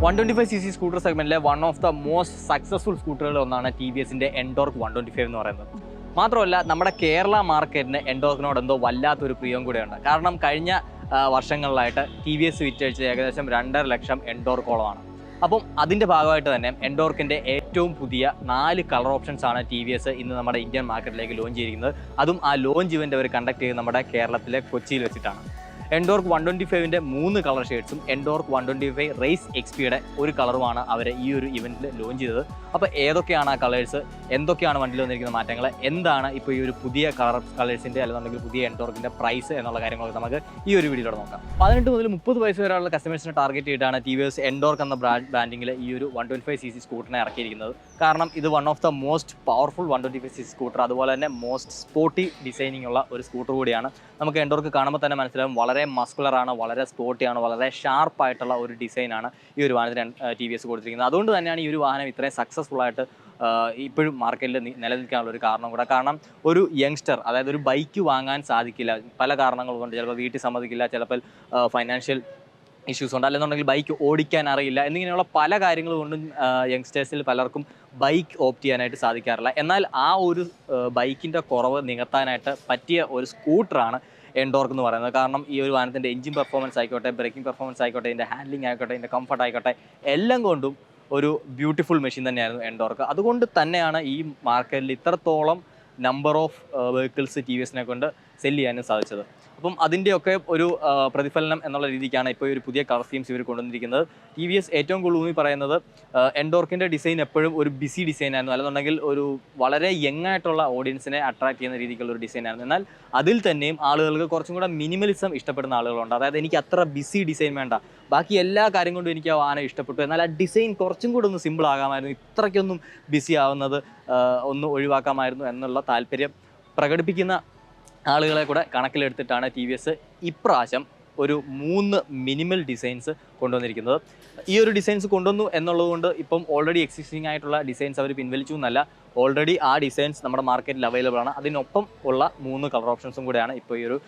125cc scooter സെഗ്മെന്റിലെ one of the most successful സ്കൂട്ടറുകളിൽ ഒന്നാണ് ടി വി എസിന്റെ എൻഡോർക്ക് 125 എന്ന് പറയുന്നത്. മാത്രമല്ല നമ്മുടെ കേരള മാർക്കറ്റിന് എൻഡോർക്കിനോട് എന്തോ വല്ലാത്തൊരു പ്രിയം കൂടെയുണ്ട്. കാരണം കഴിഞ്ഞ വർഷങ്ങളിലായിട്ട് ടി വി എസ് വിറ്റഴിച്ചത് ഏകദേശം 2.5 ലക്ഷം എൻഡോർക്കോളമാണ്. അപ്പം അതിൻ്റെ ഭാഗമായിട്ട് തന്നെ എൻഡോർക്കിൻ്റെ ഏറ്റവും പുതിയ 4 കളർ ഓപ്ഷൻസ് ആണ് ടി വി എസ് ഇന്ന് നമ്മുടെ ഇന്ത്യൻ മാർക്കറ്റിലേക്ക് ലോഞ്ച് ചെയ്തിരിക്കുന്നത്. അതും ആ ലോഞ്ച് ഇവൻ്റ് അവർ കണ്ടക്ട് ചെയ്ത് നമ്മുടെ കേരളത്തിലെ കൊച്ചിയിൽ വെച്ചിട്ടാണ്. എൻഡോർക്ക് 125ൻ്റെ 3 കളർ ഷെയ്ഡ്സും എൻഡോർക്ക് 125 റേസ് എക്സ്പിയുടെ ഒരു കളറുമാണ് അവർ ഈ ഒരു ഇവൻറ്റിൽ ലോഞ്ച് ചെയ്തത്. അപ്പോൾ ഏതൊക്കെയാണ് ആ കളേഴ്സ്, എന്തൊക്കെയാണ് വണ്ടിയിൽ വന്നിരിക്കുന്ന മാറ്റങ്ങൾ, എന്താണ് ഇപ്പോൾ ഈ ഒരു പുതിയ കളേഴ്സിൻ്റെ അല്ലെന്നുണ്ടെങ്കിൽ പുതിയ എൻഡോർക്കിൻ്റെ പ്രൈസ് എന്നുള്ള കാര്യങ്ങളൊക്കെ നമുക്ക് ഈ ഒരു വീഡിയോയിലൂടെ നോക്കാം. 18 മുതൽ 30 വയസ്സ് വരെയുള്ള കസ്റ്റമേഴ്സിനെ ടാർഗറ്റ് ചെയ്തിട്ടാണ് ടി വി എസ് എൻഡോർക്ക് എന്ന ബ്രാൻഡിങ്ങിൽ ഈ ഒരു 125cc സ്കൂട്ടറിനെ ഇറക്കിയിരിക്കുന്നത്. കാരണം ഇത് one of the most powerful 125cc scooter, അതുപോലെ തന്നെ മോസ്റ്റ് സ്പോർട്ടി ഡിസൈനിങ് ഉള്ള ഒരു സ്കൂട്ടർ കൂടിയാണ്. നമുക്ക് എൻഡോർക്ക് കാണുമ്പോൾ തന്നെ മനസ്സിലാവും വളരെ മസ്കുലറാണ്, വളരെ സ്പോർട്ടിയാണ്, വളരെ ഷാർപ്പായിട്ടുള്ള ഒരു ഡിസൈനാണ് ഈ ഒരു വാഹനത്തിന് ടി വി എസ് കൊടുത്തിരിക്കുന്നത്. അതുകൊണ്ട് തന്നെയാണ് ഈ ഒരു വാഹനം ഇത്രയും സക്സസ്ഫുൾ ആയിട്ട് ഇപ്പോഴും മാർക്കറ്റിൽ നിലനിൽക്കാനുള്ള ഒരു കാരണം കൂടെ. കാരണം ഒരു യങ്സ്റ്റർ, അതായത് ഒരു ബൈക്ക് വാങ്ങാൻ സാധിക്കില്ല പല കാരണങ്ങൾ കൊണ്ട്, ചിലപ്പോൾ വീട്ടിൽ സമ്മതിക്കില്ല, ചിലപ്പോൾ ഫൈനാൻഷ്യൽ ഇഷ്യൂസ് ഉണ്ട്, അല്ലെന്നുണ്ടെങ്കിൽ ബൈക്ക് ഓടിക്കാൻ അറിയില്ല, എന്നിങ്ങനെയുള്ള പല കാര്യങ്ങൾ കൊണ്ടും യങ്സ്റ്റേഴ്സിൽ പലർക്കും ബൈക്ക് ഓപ്റ്റ് ചെയ്യാനായിട്ട് സാധിക്കാറില്ല. എന്നാൽ ആ ഒരു ബൈക്കിൻ്റെ കുറവ് നികത്താനായിട്ട് പറ്റിയ ഒരു സ്കൂട്ടറാണ് എൻഡോർക്ക് എന്ന് പറയുന്നത്. കാരണം ഈ ഒരു വാഹനത്തിൻ്റെ എഞ്ചിൻ പെർഫോമൻസ് ആയിക്കോട്ടെ, ബ്രേക്കിംഗ് പെർഫോമൻസ് ആയിക്കോട്ടെ, ഇതിൻ്റെ ഹാൻഡ്ലിംഗ് ആയിക്കോട്ടെ, ഇതിൻ്റെ കംഫർട്ട് ആയിക്കോട്ടെ, എല്ലാം കൊണ്ടും ഒരു ബ്യൂട്ടിഫുൾ മെഷീൻ തന്നെയായിരുന്നു എൻഡോർക്ക്. അതുകൊണ്ട് തന്നെയാണ് ഈ മാർക്കറ്റിൽ ഇത്രത്തോളം number of vehicles T V എസിനെ കൊണ്ട് സെല് ചെയ്യാനും സാധിച്ചത്. അപ്പം അതിൻ്റെയൊക്കെ ഒരു പ്രതിഫലനം എന്നുള്ള രീതിക്കാണ് ഇപ്പോൾ ഒരു പുതിയ കളർ സ്കീംസ് ഇവർ കൊണ്ടുവന്നിരിക്കുന്നത്. ടി വി എസ് ഏറ്റവും കൂടുതൽ പറയുന്നത് എൻഡോർക്കിൻ്റെ ഡിസൈൻ എപ്പോഴും ഒരു ബിസി ഡിസൈനായിരുന്നു, അല്ലെന്നുണ്ടെങ്കിൽ ഒരു വളരെ യങ് ആയിട്ടുള്ള ഓഡിയൻസിനെ അട്രാക്ട് ചെയ്യുന്ന രീതിക്കുള്ള ഒരു ഡിസൈനായിരുന്നു. എന്നാൽ അതിൽ തന്നെയും ആളുകൾക്ക് കുറച്ചും കൂടെ മിനിമലിസം ഇഷ്ടപ്പെടുന്ന ആളുകളുണ്ട്. അതായത് എനിക്ക് അത്ര ബിസി ഡിസൈൻ വേണ്ട, ബാക്കി എല്ലാ കാര്യം കൊണ്ടും എനിക്ക് ആ വാഹനം ഇഷ്ടപ്പെട്ടു, എന്നാൽ ആ ഡിസൈൻ കുറച്ചും കൂടെ ഒന്ന് സിമ്പിൾ ആകാമായിരുന്നു, ഇത്രയ്ക്കൊന്നും ബിസി ആവുന്നത് ഒന്ന് ഒഴിവാക്കാമായിരുന്നു എന്നുള്ള താല്പര്യം പ്രകടിപ്പിക്കുന്ന ആളുകളെ കൂടെ കണക്കിലെടുത്തിട്ടാണ് ടി വി എസ് ഇപ്രാവശ്യം ഒരു 3 മിനിമൽ ഡിസൈൻസ് കൊണ്ടുവന്നിരിക്കുന്നത്. ഈ ഒരു ഡിസൈൻസ് കൊണ്ടുവന്നു എന്നുള്ളത് കൊണ്ട് ഇപ്പം ഓൾറെഡി എക്സിസ്റ്റിംഗ് ആയിട്ടുള്ള ഡിസൈൻസ് അവർ പിൻവലിച്ചു എന്നല്ല, ഓൾറെഡി ആ ഡിസൈൻസ് നമ്മുടെ മാർക്കറ്റിൽ അവൈലബിൾ ആണ്. അതിനൊപ്പം ഉള്ള 3 കളർ ഓപ്ഷൻസും കൂടെയാണ് ഇപ്പോൾ ഈ ഒരു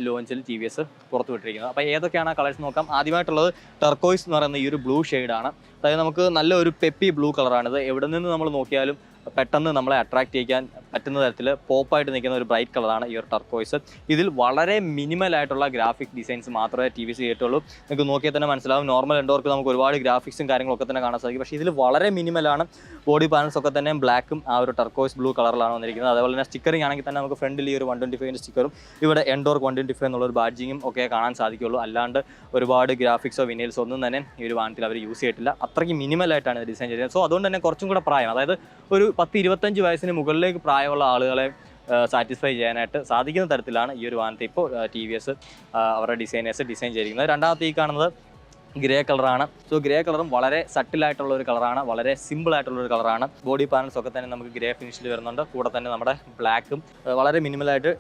ലോഞ്ചിൽ ടി വി എസ് പുറത്തുവിട്ടിരിക്കുന്നത്. അപ്പോൾ ഏതൊക്കെയാണ് ആ കളേഴ്സ് നോക്കാം. ആദ്യമായിട്ടുള്ളത് ടർക്കോയ്സ് എന്ന് പറയുന്ന ഈ ഒരു ബ്ലൂ ഷെയ്ഡാണ്. അതായത് നമുക്ക് നല്ല ഒരു പെപ്പി ബ്ലൂ കളറാണിത്. എവിടെ നിന്ന് നമ്മൾ നോക്കിയാലും പെട്ടെന്ന് നമ്മളെ അട്രാക്ട് ചെയ്യാൻ പറ്റുന്ന തരത്തിൽ പോപ്പായിട്ട് നിൽക്കുന്ന ഒരു ബ്രൈറ്റ് കളറാണ് ഈ ഒരു ടർക്കോയ്സ്. ഇതിൽ വളരെ മിനിമൽ ആയിട്ടുള്ള ഗ്രാഫിക് ഡിസൈൻസ് മാത്രമേ ടി വി എസ് ചെയ്തിട്ടുള്ളൂ. നിങ്ങൾക്ക് നോക്കിയാൽ തന്നെ മനസ്സിലാവും. നോർമൽ എൻഡോർക്ക് നമുക്ക് ഒരുപാട് ഗ്രാഫിക്സും കാര്യങ്ങളൊക്കെ തന്നെ കാണാൻ സാധിക്കും. പക്ഷേ ഇതിൽ വളരെ മിനിമലാണ്. ബോഡി പാനൽസ് ഒക്കെ തന്നെ ബ്ലാക്കും ആ ഒരു ടർക്കോയ്സ് ബ്ലൂ കളറിലാണ് വന്നിരിക്കുന്നത്. അതുപോലെ തന്നെ സ്റ്റിക്കറിംഗ് ആണെങ്കിൽ തന്നെ നമുക്ക് ഫ്രണ്ടിൽ ഈ ഒരു 125 സ്റ്റിക്കറും ഇവിടെ എൻഡോർക്ക് 125 എന്നുള്ളൊരു ബാഡ്ജിങ്ങും ഒക്കെ കാണാൻ സാധിക്കുള്ളൂ. അല്ലാണ്ട് ഒരുപാട് ഗ്രാഫിക്സോ വിനൈൽസോ ഒന്നും തന്നെ ഈ ഒരു വാഹനത്തിൽ അവർ യൂസ് ചെയ്തിട്ടില്ല. അത്രയ്ക്ക് മിനിമലായിട്ടാണ് ഡിസൈൻ ചെയ്തത്. സോ അതുകൊണ്ട് തന്നെ കുറച്ചും കൂടെ പ്രായം, അതായത് ഒരു 10-25 വയസ്സിന് മുകളിലേക്ക് പ്രായമുള്ള ആളുകളെ സാറ്റിസ്ഫൈ ചെയ്യാനായിട്ട് സാധിക്കുന്ന തരത്തിലാണ് ഈ ഒരു വാഹനത്തെ ഇപ്പോൾ ടി വി എസ് അവരുടെ ഡിസൈനേഴ്സ് ഡിസൈൻ ചെയ്തിരിക്കുന്നത്. രണ്ടാമത്തെ ഈ കാണുന്നത് ഗ്രേ കളറാണ്. സോ ഗ്രേ കളറും വളരെ സട്ടിലായിട്ടുള്ള ഒരു കളറാണ്, വളരെ സിമ്പിൾ ആയിട്ടുള്ള ഒരു കളറാണ്. ബോഡി പാനൽസ് ഒക്കെ തന്നെ നമുക്ക് ഗ്രേ ഫിനിഷിൽ വരുന്നുണ്ട്. കൂടെ തന്നെ നമ്മുടെ ബ്ലാക്കും വളരെ മിനിമലായിട്ട്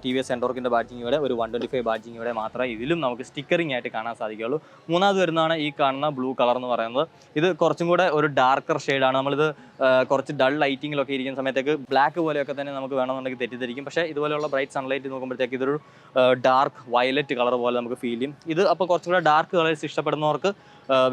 ടി വി എസ് എൻഡോർക്കിൻ്റെ ബാഡ്ജിങ്ങിയുടെ ഒരു 125 ബാഡ്ജിങ്ങിയുടെ മാത്രമേ ഇതിലും നമുക്ക് സ്റ്റിക്കറിംഗ് ആയിട്ട് കാണാൻ സാധിക്കുകയുള്ളൂ. മൂന്നാമത് വരുന്നതാണ് ഈ കാണുന്ന ബ്ലൂ കളർ എന്ന് പറയുന്നത്. ഇത് കുറച്ചും കൂടെ ഒരു ഡാർക്കർ ഷെയ്ഡാണ്. നമ്മളിത് കുറച്ച് ഡൾ ലൈറ്റിങ്ങിലൊക്കെ ഇരിക്കുന്ന സമയത്തേക്ക് ബ്ലാക്ക് പോലെയൊക്കെ തന്നെ നമുക്ക് വേണമെന്നുണ്ടെങ്കിൽ തെറ്റിദ്ധരിക്കും. പക്ഷേ ഇതുപോലെയുള്ള ബ്രൈറ്റ് സൺലൈറ്റ് നോക്കുമ്പോഴത്തേക്ക് ഇതൊരു ഡാർക്ക് വയലറ്റ് കളർ പോലെ നമുക്ക് ഫീൽ ചെയ്യും. ഇത് അപ്പോൾ കുറച്ചും കൂടെ ഡാർക്ക് കളേഴ്സ് ഇഷ്ടപ്പെടുന്നവർക്ക്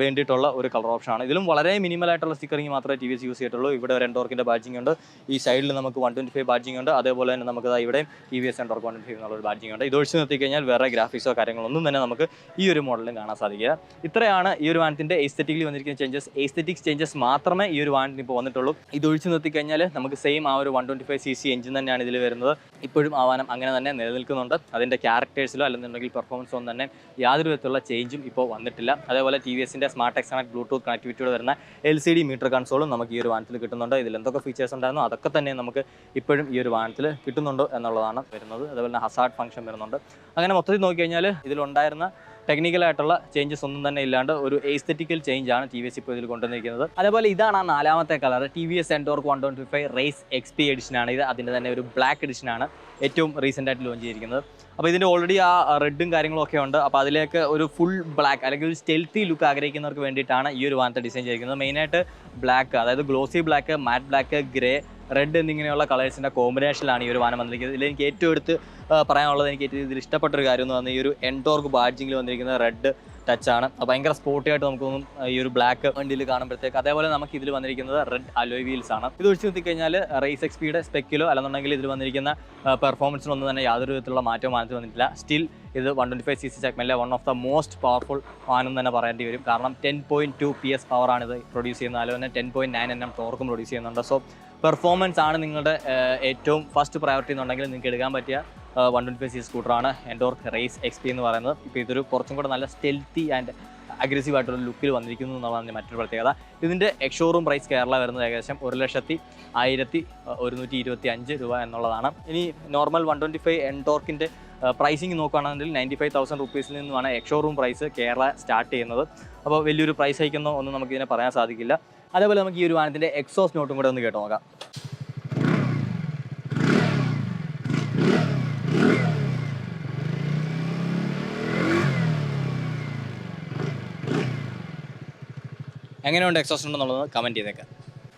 വേണ്ടിയിട്ടുള്ള ഒരു കളർ ഓപ്ഷനാണ്. ഇതിലും വളരെ മിനിമലായിട്ടുള്ള സ്റ്റിക്കറിംഗ് മാത്രമേ ടി വി എസ് യൂസ് ചെയ്തിട്ടുള്ളൂ. ഇവിടെ ഒരു എൻഡോർക്കിൻ്റെ ബാഡ്ജിങ് ഉണ്ട്, ഈ സൈഡിൽ നമുക്ക് 125 ബാഡ്ജിങ് ഉണ്ട്, അതേപോലെ തന്നെ നമുക്ക് ഇവിടെ ടി വി എസ് എൻഡോർക്ക് 125 എന്നുള്ള ഒരു ബാഡ്ജിങ് ഉണ്ട്. ഇത് ഒഴിച്ച് നിർത്തി കഴിഞ്ഞാൽ വേറെ ഗ്രാഫിക്സോ കാര്യങ്ങളൊന്നും തന്നെ നമുക്ക് ഈ ഒരു മോഡലിലും കാണാൻ സാധിക്കുക. ഇത്രയാണ് ഈ ഒരു വാഹനത്തിൻ്റെ എസ്തെറ്റിക്കലി വന്നിരിക്കുന്ന ചേഞ്ചസ്. എസ്തെറ്റിക്സ് ചേഞ്ചസ് മാത്രമേ ഈ ഒരു വാഹനത്തിന് ഇപ്പോൾ വന്നിട്ടുള്ളൂ. ഇത് ഒഴിച്ച് നിർത്തി കഴിഞ്ഞാൽ നമുക്ക് സെയിം ആ ഒരു 125cc എഞ്ചിൻ തന്നെയാണ് ഇതിൽ വരുന്നത്. ഇപ്പോഴും ആ വാഹനം അങ്ങനെ തന്നെ നിലനിൽക്കുന്നുണ്ട്. അതിൻ്റെ ക്യാരക്ടേഴ്സിലോ അല്ലെന്നുണ്ടെങ്കിൽ പെർഫോമൻസോ ഒന്നും തന്നെ യാതൊരു വിധത്തിലുള്ള ചേഞ്ചും ഇപ്പോൾ വന്നിട്ടില്ല. അതേപോലെ ടി വി എസിൻ്റെ സ്മാർട്ട് എക്സ് കണക്ട് ബ്ലൂടൂത്ത് കണക്ടിവിറ്റിയോട് വരുന്ന LCD മീറ്റർ കൺസോളും നമുക്ക് ഈ ഒരു വാഹനത്തിൽ കിട്ടുന്നുണ്ട്. ഇതിൽ എന്തൊക്കെ ഫീച്ചേഴ്സ് ഉണ്ടായിരുന്നു അതൊക്കെ തന്നെ നമുക്ക് ഇപ്പോഴും ഈ ഒരു വാഹനത്തിൽ കിട്ടുന്നുണ്ടോ എന്നുള്ളതാണ് വരുന്നത്. അതുപോലെ തന്നെ ഹസാർഡ് ഫംഗ്ഷൻ വരുന്നുണ്ട്. അങ്ങനെ മൊത്തത്തിൽ നോക്കിക്കഴിഞ്ഞാൽ ഇതിലുണ്ടായിരുന്ന ടെക്നിക്കലായിട്ടുള്ള ചേഞ്ചസ് ഒന്നും തന്നെ ഇല്ലാണ്ട് ഒരു എസ്തെറ്റിക്കൽ ചേഞ്ച് ആണ് ടി വി എസ് ഇപ്പോൾ ഇതിൽ കൊണ്ടുവന്നിരിക്കുന്നത്. അതേപോലെ ഇതാണ് ആ 4ാമത്തെ colour, T V S Ntorq 125 race XP എഡിഷനാണ് ഇത്. അതിൻ്റെ തന്നെ ഒരു ബ്ലാക്ക് എഡിഷനാണ് ഏറ്റവും റീസെൻ്റ് ആയിട്ട് ലോഞ്ച് ചെയ്തിരിക്കുന്നത്. അപ്പോൾ ഇതിൻ്റെ ഓൾറെഡി ആ റെഡും കാര്യങ്ങളൊക്കെ ഉണ്ട്. അപ്പോൾ അതിലേക്ക് ഒരു ഫുൾ ബ്ലാക്ക് അല്ലെങ്കിൽ ഒരു സ്റ്റെൽത്തി ലുക്ക് ആഗ്രഹിക്കുന്നവർക്ക് വേണ്ടിയിട്ടാണ് ഈ ഒരു വാഹനത്തെ ഡിസൈൻ ചെയ്തിരിക്കുന്നത്. മെയിനായിട്ട് ബ്ലാക്ക്, അതായത് ഗ്ലോസി ബ്ലാക്ക്, മാറ്റ് ബ്ലാക്ക്, ഗ്രേ, റെഡ് എന്നിങ്ങനെയുള്ള കളേഴ്സിൻ്റെ കോമ്പിനേഷനിലാണ് ഈ ഒരു വാഹനം വന്നിരിക്കുന്നത്. ഇതിൽ എനിക്ക് ഏറ്റവും എടുത്ത് പറയാനുള്ളത്, എനിക്ക് ഏറ്റവും ഇതിൽ ഇഷ്ടപ്പെട്ട ഒരു കാര്യം എന്ന് പറഞ്ഞാൽ ഈ ഒരു എൻടോർക്ക് ബാഡ്ജിങ്ങിൽ വന്നിരിക്കുന്ന റെഡ് ടച്ചാണ്. ഭയങ്കര സ്പോർട്ടി ആയിട്ട് നമുക്കൊന്നും ഈ ഒരു ബ്ലാക്ക് വണ്ടിയിൽ കാണുമ്പോഴത്തേക്ക്. അതേപോലെ നമുക്ക് ഇതിൽ വന്നിരിക്കുന്നത് റെഡ് അലോയ് വീൽസ് ആണ്. ഇത് ഒഴിച്ച് നിർത്തിക്കഴിഞ്ഞാൽ റേസ് എക്സ്പിയുടെ സ്പെക്കിലോ അല്ലെന്നുണ്ടെങ്കിൽ ഇതിൽ വന്നിരിക്കുന്ന പെർഫോമൻസിനൊന്നും തന്നെ യാതൊരു വിധത്തിലുള്ള മാറ്റവും വന്നിട്ടില്ല. സ്റ്റിൽ ഇത് 125cc സെഗ്മെന്റിലെ one of the most powerful വാഹനം തന്നെ പറയേണ്ടി വരും. കാരണം 10.2 PS പവറാണ് ഇത് പ്രൊഡ്യൂസ് ചെയ്യുന്നത്. അതുപോലെ തന്നെ 10.9 Nm ടോർക്കും പ്രൊഡ്യൂസ് ചെയ്യുന്നുണ്ട്. സോ പെർഫോമൻസ് ആണ് നിങ്ങളുടെ ഏറ്റവും ഫസ്റ്റ് പ്രയോറിറ്റി എന്നുണ്ടെങ്കിൽ നിങ്ങൾക്ക് എടുക്കാൻ പറ്റിയ 125cc സ്കൂട്ടറാണ് എൻടോർക്ക് റേസ് എക്സ്പി എന്ന് പറയുന്നത്. ഇപ്പോൾ ഇതൊരു കുറച്ചും കൂടെ നല്ല സ്റ്റെൽത്തി ആൻഡ് അഗ്രസീവ് ആയിട്ടുള്ള ലുക്കിൽ വന്നിരിക്കുന്നു എന്നുള്ളതാണ് മറ്റൊരു പ്രത്യേകത. ഇതിൻ്റെ എക്സ്ഷോറൂം പ്രൈസ് കേരള വരുന്നത് ഏകദേശം 1,01,125 രൂപ എന്നുള്ളതാണ്. ഇനി നോർമൽ 125 എൻടോർക്കിൻ്റെ പ്രൈസിങ് നോക്കുകയാണെങ്കിൽ 95,000 റുപ്പീസിൽ നിന്നുമാണ് എക്സ്ഷോറൂം പ്രൈസ് കേരള സ്റ്റാർട്ട് ചെയ്യുന്നത്. അപ്പോൾ വലിയൊരു പ്രൈസ് ഹൈക്കുന്നോ ഒന്നും നമുക്കിതിനെ പറയാൻ സാധിക്കില്ല. അതേപോലെ നമുക്ക് ഈ ഒരു വാഹനത്തിൻ്റെ എക്സോസ് നോട്ടും കൂടെ ഒന്ന് കേട്ടോ നോക്കാം. എങ്ങനെയുണ്ട് എക്സോസ്റ്റ് ഉണ്ടെന്നുള്ളത് കമൻറ്റ് ചെയ്തേക്കാം.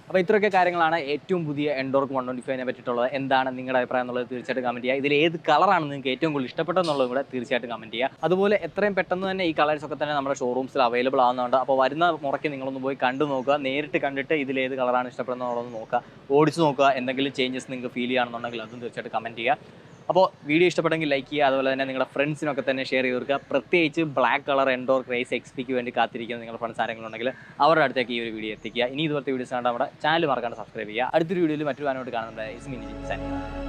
അപ്പോൾ ഇത്രയൊക്കെ കാര്യങ്ങളാണ് ഏറ്റവും പുതിയ എൻടോർക്ക് 125നെ പറ്റിയിട്ടുള്ളത്. എന്താണ് നിങ്ങളുടെ അഭിപ്രായം എന്നുള്ളത് തീർച്ചയായിട്ടും കമൻറ്റ് ചെയ്യുക. ഇതിൽ ഏത് കളറാണ് നിങ്ങൾക്ക് ഏറ്റവും കൂടുതൽ ഇഷ്ടപ്പെട്ടതെന്നുള്ളത് കൂടെ തീർച്ചയായിട്ടും കമൻറ്റ് ചെയ്യുക. അതുപോലെ എത്രയും പെട്ടെന്ന് തന്നെ ഈ കളേഴ്സൊക്കെ തന്നെ നമ്മുടെ ഷോറൂംസിൽ അവൈലബിൾ ആവുന്നുണ്ട്. അപ്പോൾ വരുന്ന മുറയ്ക്ക് നിങ്ങളൊന്ന് പോയി കണ്ടു നോക്കുക. നേരിട്ട് കണ്ടിട്ട് ഇതിലേത് കളറാണ് ഇഷ്ടപ്പെടുന്നതെന്നുള്ളത് നോക്കുക, ഓടിച്ച് നോക്കുക. എന്തെങ്കിലും ചേഞ്ചസ് നിങ്ങൾക്ക് ഫീൽ ചെയ്യുകയാണെന്നുണ്ടെങ്കിൽ അതും തീർച്ചയായിട്ടും കമൻറ്റ് ചെയ്യുക. അപ്പോൾ വീഡിയോ ഇഷ്ടപ്പെട്ടെങ്കിൽ ലൈക്ക് ചെയ്യുക. അതുപോലെ തന്നെ നിങ്ങളുടെ ഫ്രണ്ട്സിനൊക്കെ തന്നെ ഷെയർ ചെയ്ത് കൊടുക്കുക. പ്രത്യേകിച്ച് ബ്ലാക്ക് കളർ എൻടോർക്ക് റേസ് എക്സ്പിക്ക് വേണ്ടി കാത്തിരിക്കുന്ന നിങ്ങളുടെ ഫ്രണ്ട്സ് ആരെങ്കിലും ഉണ്ടെങ്കിൽ അവരുടെ അടുത്തേക്ക് ഈ ഒരു വീഡിയോ എത്തിക്കുക. ഇനി ഇതുപോലത്തെ വീഡിയോസ് കണ്ടാൽ നമ്മുടെ ചാനൽ മറക്കാണ്ട് സബ്സ്ക്രൈബ് ചെയ്യുക. അടുത്തൊരു വീഡിയോയിൽ മറ്റൊരു വാഹനമായിട്ട് കാണുന്നുണ്ട്.